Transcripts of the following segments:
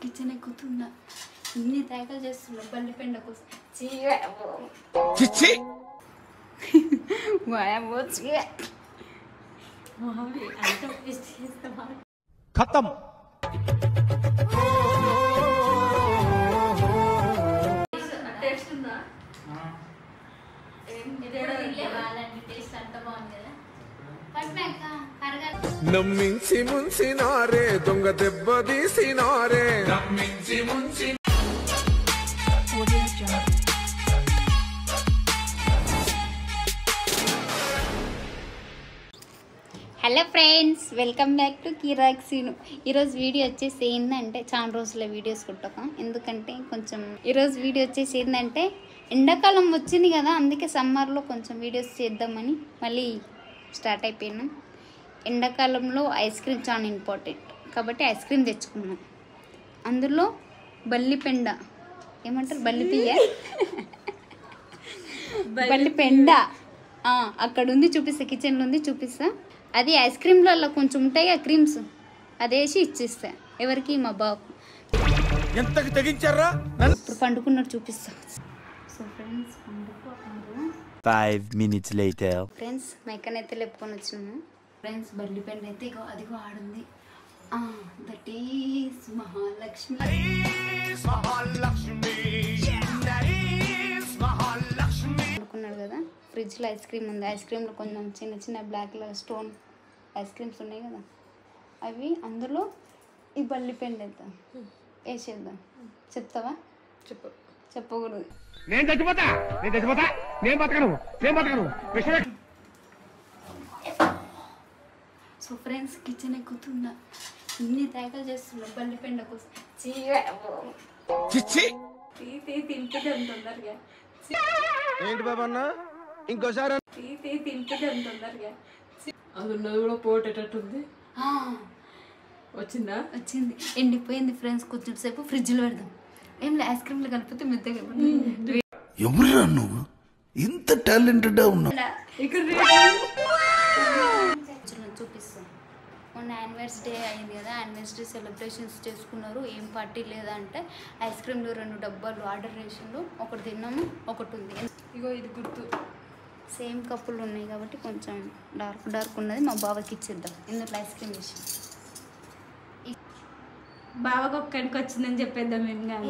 Kitchen ఎక్కుతున్నా ఇన్ని తయారు చేస్తున్నా బల్లి పెండ కోసం ఖతం నమ్మించి ముంచినారే దొంగ దెబ్బ తీసినారే నమ్మించి ముంచి hello friends, welcome back to కిరాక్సీను. ఈరోజు వీడియో వచ్చేసి ఏంటంటే చాలా రోజుల వీడియోస్ కుట్టక, ఎందుకంటే కొంచెం ఈరోజు వీడియో వచ్చేసి ఏంటంటే ఎండాకాలం వచ్చింది కదా, అందుకే సమ్మర్లో కొంచెం వీడియోస్ చేద్దామని మళ్ళీ స్టార్ట్ అయిపోయినాం. ఎండాకాలంలో ఐస్ క్రీమ్ చాలా ఇంపార్టెంట్ కాబట్టి ఐస్ క్రీమ్ తెచ్చుకున్నాం. అందులో బల్లి పెండ ఏమంటారు, బల్లి పియ్య బల్లి పెండ అక్కడ ఉంది, చూపిస్తా. కిచెన్లో ఉంది, చూపిస్తా. అది ఐస్ క్రీమ్లలో కొంచెం ఉంటాయి ఆ క్రీమ్స్, అదేసి ఇచ్చిస్తా. ఎవరికి? మా బాబు. ఎంతకి తెగించారా? ఇప్పుడు పండుకున్నట్టు చూపిస్తా. సో ఫ్రెండ్స్, పండుకున్నారు. 5 minutes later. ఫ్రెండ్స్, మెక్కనైతే లేపుకొని వచ్చినాము. ఫ్రెండ్స్, బల్లి పెండ అయితే ఇగో అదిగో ఆడుంది. That is Mahalakshmi. అనుకున్నాడు కదా, ఫ్రిడ్జ్లో ఐస్ క్రీమ్ ఉంది. ఐస్ క్రీమ్లో కొంచెం చిన్న చిన్న black colour stone ice creams ఉన్నాయి కదా, అవి అందులో ఈ బల్లి పెండ వేద్దాం, వేసేద్దాం. చెప్తావా? చెప్పకూడదు. నేను చచ్చిపోతా, నేను చచ్చిపోతా, నేను బతకను. సో ఫ్రెండ్స్, కిచెన్ ఎక్కుతున్నా ఇన్ని తయారు చేస్తున్నా బల్లి పెండ కోసం. తింటుంది తొందరగా. ఏంటి బాబన్న, ఇంకోసారి తింటుంది తొందరగా. అందులో కూడా పోటేటట్టుంది. వచ్చిందా? వచ్చింది. ఎండిపోయింది ఫ్రెండ్స్. కొంచెం సేపు ఫ్రిడ్జ్లో పెడదాం. ఏం లేదు, ఐస్ క్రీమ్లో కలిపితే మెత్తగా. ఎవరురా నువ్వు, ఇంత టాలెంటెడ్ ఉన్నావు? చూపిస్తాం. మొన్న యానివర్సరీ డే అయింది కదా, యానివర్సరీ సెలబ్రేషన్స్ చేసుకున్నారు. ఏం పార్టీ లేదా అంటే ఐస్ క్రీమ్లు 2 డబ్బాలు ఆర్డర్ చేసిండు. ఒకటి తిన్నాము, ఒకటి ఉంది. ఇగో ఇది గుర్తు. సేమ్ కప్పులు ఉన్నాయి కాబట్టి కొంచెం డార్క్ ఉన్నది. మా బావకి ఇచ్చేద్దాం. ఇందులో ఐస్ క్రీమ్ వేసి బావకు ఒక్కడికి వచ్చిందని చెప్పేద్దాం. ఏం కాదు,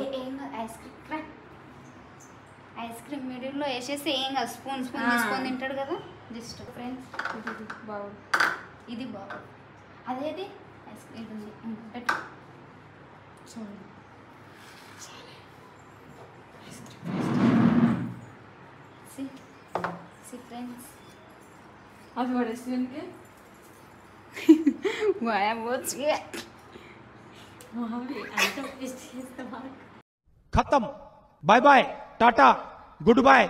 ఐస్ క్రీమ్ మిడిల్లో వేసేసి ఏం కాదు, స్పూన్ తీసుకొని తింటాడు కదా. జస్ట్ ఫ్రెండ్స్, బావ ఇది బాగు. అదేది ఐస్ క్రీమ్ ఉంది, పెట్టు. ఫ్రెండ్స్, అది పడేసి ఖతం. Bye bye, tata, good boy.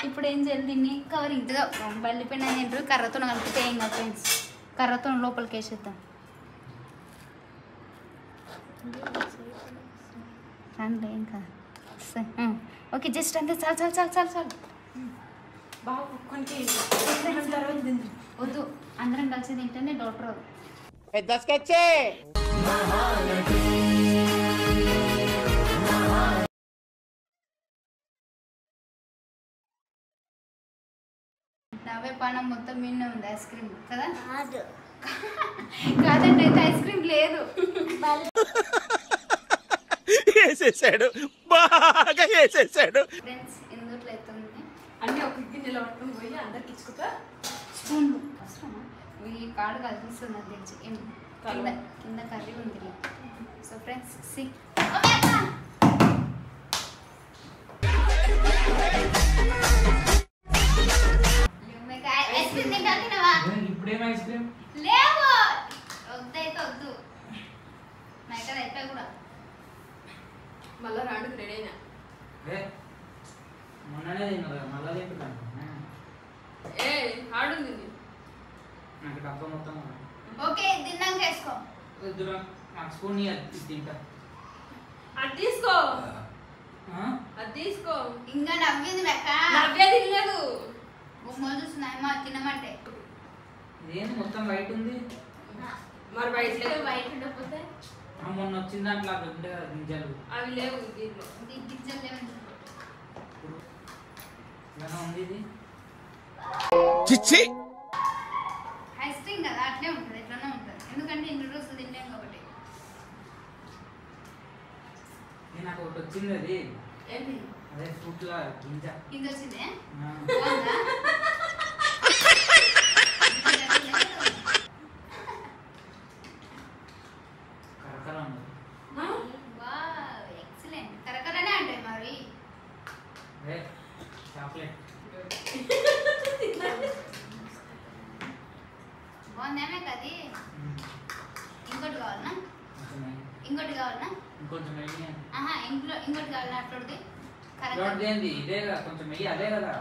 ఇప్పుడు ఏం చేయాలి, దీన్ని కవర్ ఇంతగా బల్లి పెండ తింటారు. కర్రతో కలిపితే ఏం కాదు ఫ్రెండ్స్. కర్రతో లోపలికి వేసేద్దాం. రండి, ఏం కాదు. ఓకే, జస్ట్ అంతే. చాలు. బావ ఒక్కడికి వద్దు, అందరం కలిసి తింటేనే డాక్టర్ రాదు. నవ్వే పానం మొత్తం మిన్నే ఉంది ఐస్ క్రీమ్ కదా. కాదంటే అయితే ఐస్ క్రీమ్ లేదు. వేసేసాడు, బాగా వేసేసాడు. ఫ్రెండ్స్, ఎందుట్లో అవుతుంది అన్నీ ఒక గిన్నెలో పట్టుకొని పోయి అందరికి ఇచ్చుకుంటా. స్పూన్లు అవసరమా? ఈ కాడు కలిపిస్తుంది నాకు తెలిసి. కింద కర్రీ ఉంది. సో ఫ్రెండ్స్, లేవు, వద్దైతే వద్దు. నైట్ అయిపోయి కూడా మళ్ళా రాడు రెడీ అయినా. మొన్ననే తిన్నా, మళ్ళా తింటున్నాను. ఏ ఆడుంది నాకు డబ్బా మొత్తం. ఓకే, తిన్నాక వేసుకో. నాకు స్పూన్ తింటా. అది తీసుకో, అది తీసుకో. ఇంకా నవ్వింది లెక్క. నవ్వే తినలేదు. బొమ్మలు చూస్తున్నాయమ్మా తినమంటే. ఇదేంటి మొత్తం వైట్ ఉంది? మరి బయట బయట ఉండకపోతే మొన్న వచ్చిన దాంట్లో అవి ఉండే కదా గింజలు అవి లేవు దీంట్లో. గిజ్జలు లేవండి. ఎలా ఉంది ఇది చిచ్చి ఐస్ క్రీమ్ కదా అట్లే ఉంటుంది, ఎట్లనే ఉంటుంది. ఎందుకంటే ఇన్ని రోజులు తిన్నాం కాబట్టి. నాకు ఒకటి వచ్చింది అది ఏంటి అదే ఫ్రూట్ల గింజ కింద వచ్చిందే ఆ. బాగుందా? కరకర ఉంది. Wow, excellent. కరకరనే అంటే మరి అదే చాక్లెట్ బాగుందేమే కది. ఇంకోటి కావాలనా? ఇంకోటి కావాలనా? ఇంకొంచెం వెయ్యి. ఆహా, ఇంకోటి కావాలనా? అట్లది ఇంకోటిది ఏంది? ఇదే కదా కొంచెం వెయ్యి, అదే కదా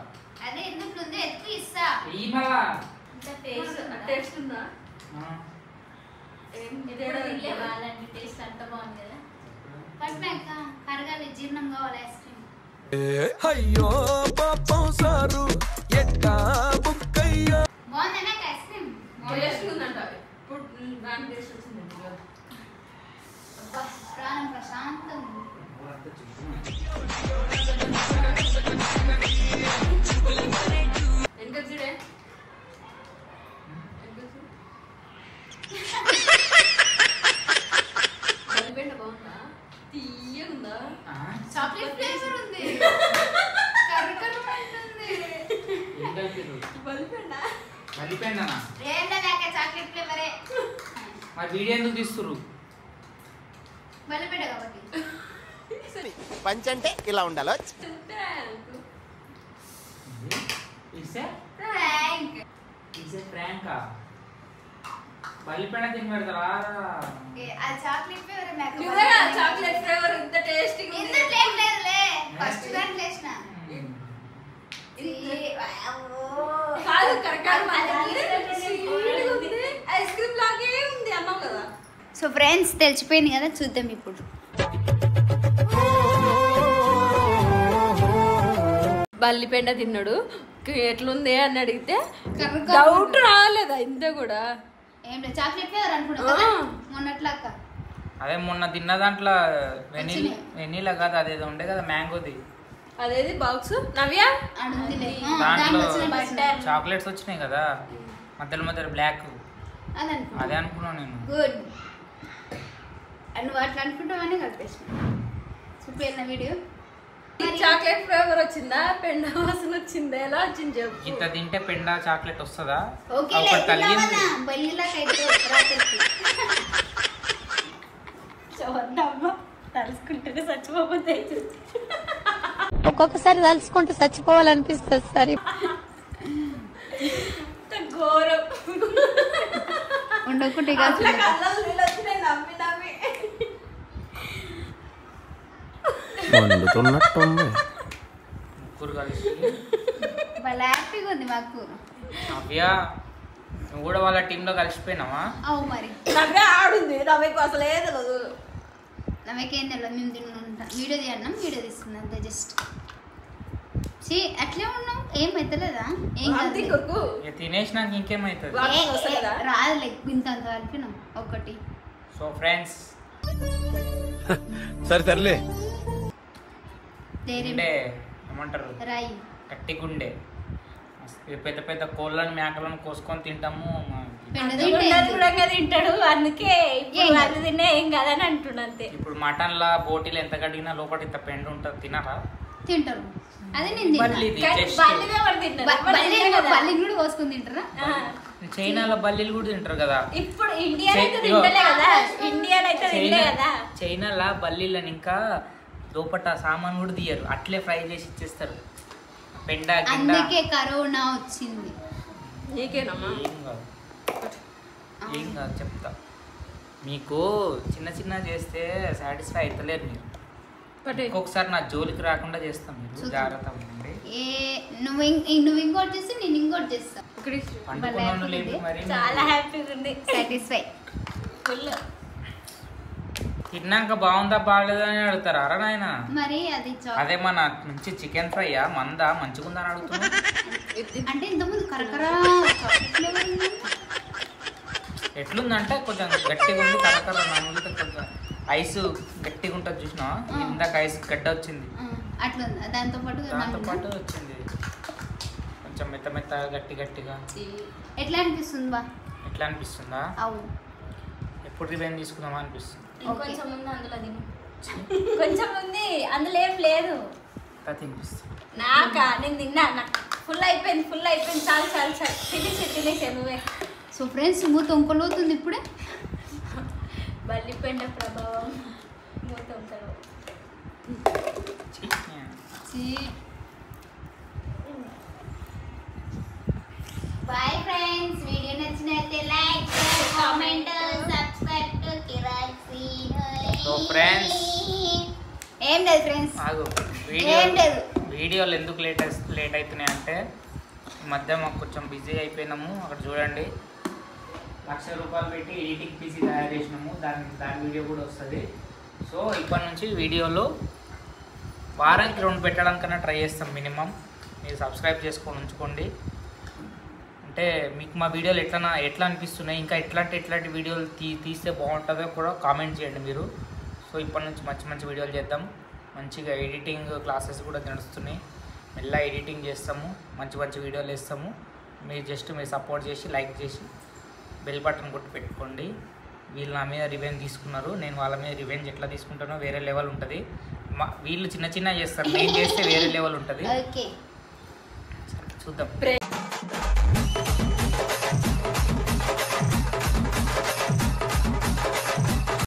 అదే ఎందుకు ఉంది, ఎత్తుకు ఇస్తా. వెయ్యి మళ్ళా. టేస్ట్ ఉందా? ఆ. టేస్ట్ అంత బాగుంది కదా. పట్టినాక కరగాలి, జీర్ణం కావాలి ఐస్ క్రీమ్. అయ్యో పాపం సారు ఎట్టా బుక్కయ్యా. బాగుందా ఐస్ క్రీమ్? టేస్ట్ ఉందంట. ఇప్పుడు దాని టేస్ట్ వచ్చింది. అబ్బా, ప్రాణం ప్రశాంతంగా ఉంది. ఊరంతా చుట్టూ. ఎంత చూడే బలిపెండ బాగుందా? తీయగుందా? ఆ? చాక్లెట్ ఫ్లేవర్ ఉంది. కరకరమంటుంది. ఏం కలిపిర్రు? బలిపెండ మల్లిపోయిందనా? ఏంటన్నాక చాక్లెట్ ఫ్లేవరే. మరి వీడియో ఎందుకు తీస్తుర్రు? బలిపెట్ట కాబట్టి. పంచ్ అంటే ఇలా ఉండాలో. ఇసే థ్యాంక్. ఇసే ప్రాంకా? మల్లిపోయిన తిని పెడతారా? ఆ చాక్లెట్ ఫ్లేవర్ నాకు నువ్వే చాక్లెట్ ఫ్లేవర్ ఇంత టేస్టీగా ఉంది. ఇంత ఫ్లేవర్ లేదులే. ఫస్ట్ దాంట్లో వేసిన. కాదు ఐస్ క్రీమ్ లాగే ఉంది అన్నావు కదా. సో ఫ్రెండ్స్ తెలిసిపోయింది కదా, చూద్దాం ఇప్పుడు. బల్లిపెండ తిన్నాడు, ఎట్లుంది అని అడిగితే డౌట్ రాలేదా ఇంత కూడా? ఏం లేదు, చాక్లెట్ ఫ్లేవర్ అనుకుంటా మొన్నట్లాక. అదే మొన్న తిన్న దాంట్లో వెనీలా కాదు, అదేదో ఉండే కదా మ్యాంగోది. అదేది బాక్స్ నవ్య అడుగులే దాంట్లో చాక్లెట్స్ వచ్చినాయి కదా మధ్యలో మధ్యలో బ్లాక్, అదనుకుంటా. అదే అనుకున్నాను నేను. గుడ్. నువ్వు అట్లా అనుకుంటావని కలిపేసిన. చూపిన వీడియో. చాక్లెట్ ఫ్లేవర్ వచ్చిందా, పెండ వాసన వచ్చిందా, ఎలా వచ్చింది చెప్పు. ఇంత తింటే పెండ చాక్లెట్ వస్తుందా? ఓకే ఒకటి తగిలింది. తలుసుకుంటే చచ్చిపోతే ఒక్కొక్కసారి తలుచుకుంటే చచ్చిపోవాలనిపిస్తుంది సరే. ఘోరం. ఉండకుంటే నమ్మి నమ్మి వండుతున్నట్టుంది. ముగ్గురు కలిసి వాళ్ళ హ్యాపీగా ఉంది మాకు. నవ్య నువ్వు కూడా వాళ్ళ టీంలో కలిసిపోయినావా? అవు మరి నవ్య ఆడుంది, నవ్యకు అసలు ఏది తెలియదు. నవ్వకేం తెలియదు, మేము తింటుంటాం. వీడియో తీయన్నాం, వీడియో తీస్తుంది అంతే. జస్ట్ అట్లే ఉన్నాం, ఏం అవుతలేదా? ఏం కాదు. ఇక తినేసినాక ఇంకేమవుతుంది? రాదులే, ఇంత అంత కలిపినాం ఒకటి. సో ఫ్రెండ్స్ సరే సర్లే. గుండె ఏమంటారు, రాయి గట్టి గుండె. పెద్ద పెద్ద కోళ్ళని మేకలను కోసుకొని తింటాము. చూడంగా తింటాడు, అందుకే అది తిన్నా ఏం కాదని అంటున్నా అంతే. ఇప్పుడు మటన్లా బోటీలు ఎంత కడిగినా లోపల ఇంత పెండు ఉంటుంది, తినరా? తింటారు. అదే నేను బల్లిది just. బల్లిని కూడా కోసుకొని తింటారా? చైనాలో బల్లీలు కూడా తింటారు కదా. ఇప్పుడు ఇండియా అయితే తింటలే కదా, ఇండియన్ అయితే తినలే కదా. చైనాలో బల్లీలని ఇంకా లోపట సామాన్ కూడా తీయరు, అట్లే ఫ్రై చేసి ఇచ్చేస్తారు. పెండ గిండ అందుకే కరోనా వచ్చింది. నీకేనమ్మా ఏం కాదు, ఏం కాదు చెప్తా. మీకు చిన్న చిన్న చేస్తే సాటిస్ఫై అవుతలేరు మీరు. ఇంకొకసారి నా జోలికి రాకుండా చేస్తాం, మీరు జాగ్రత్త ఉండండి. నువ్వు ఇంకోటి చేస్తే నేను ఇంకోటి చేస్తా. పండుకున్నాను లేదు మరి. చాలా హ్యాపీగా ఉంది, సాటిస్ఫై ఫుల్. తిన్నాక బాగుందా బాగలేదా అని అడుగుతారా? అరా నాయన, మరి అది అదే మన నుంచి చికెన్ ఫ్రైయా మందా మంచిగుందా అని అడుగుతున్నా. అంటే ఇంతకుముందు కరకరా చాక్లెట్ ఫ్లేవర్ ఉంది. ఎట్లుందంటే కొంచెం గట్టిగా ఉంది, కర్రకర్ర నమ్ములితే కొంచెం ఐస్ గట్టిగా ఉంటుంది చూసినా, ఇందాక ఐస్ గడ్డ వచ్చింది అట్లుందా? దాంతో పాటు వచ్చింది కొంచెం మెత్త మెత్త గట్టిగా. ఎట్లా అనిపిస్తుంది బా? ఎట్లా అనిపిస్తుందా? అవును. ఎప్పుడు రివెంజ్ తీసుకుందామా అనిపిస్తుంది. ఇంకొంచెం ఉంది అందులో తిను. కొంచెం ఉంది అందులో ఏం లేదు. తినిపిస్తుంది నాకా? నేను తిన్నా, నాకు ఫుల్ అయిపోయింది. చాలు తినేసే నువ్వే. సో ఫ్రెండ్స్ మూత వంకలవుతుంది ఇప్పుడే. బల్లిపెండ ప్రభావం మూత వంకలు. బాయ్ ఫ్రెండ్స్, వీడియో నచ్చినట్లయితే like, share, comment, subscribe to కిరాక్సీన్. సో ఫ్రెండ్స్ ఏం లేదు ఫ్రెండ్స్, ఆగు. ఏం లేదు. వీడియోలు ఎందుకు లేట్ అవుతున్నాయి అంటే ఈ మధ్య మాకు కొంచెం బిజీ అయిపోయినాము. అక్కడ చూడండి, 1,00,000 రూపాయలు పెట్టి ఎడిటింగ్ పీసీ తయారు చేసినాము. దాని వీడియో కూడా వస్తుంది. సో ఇప్పటి నుంచి వీడియోలు వారానికి 2 పెట్టడానికన్నా ట్రై చేస్తాం మినిమం. మీరు సబ్స్క్రైబ్ చేసుకొని ఉంచుకోండి. అంటే మీకు మా వీడియోలు ఎట్లా అనిపిస్తున్నాయి, ఇంకా ఎట్లాంటి వీడియోలు తీస్తే బాగుంటుందో కూడా కామెంట్ చేయండి మీరు. సో ఇప్పటి నుంచి మంచి వీడియోలు చేద్దాం. మంచిగా ఎడిటింగ్ క్లాసెస్ కూడా నడుస్తున్నాయి. మెల్ల ఎడిటింగ్ చేస్తాము, మంచి వీడియోలు వేస్తాము. మీరు సపోర్ట్ చేసి లైక్ చేసి బెల్ బటన్ కొట్టి పెట్టుకోండి. వీళ్ళు నా మీద రివెంజ్ తీసుకున్నారు, నేను వాళ్ళ మీద రివెంజ్ ఎట్లా తీసుకుంటానో వేరే లెవెల్ ఉంటుంది. వీళ్ళు చిన్న చేస్తారు, నేను చేస్తే వేరే లెవెల్ ఉంటుంది. ఓకే చూద్దాం.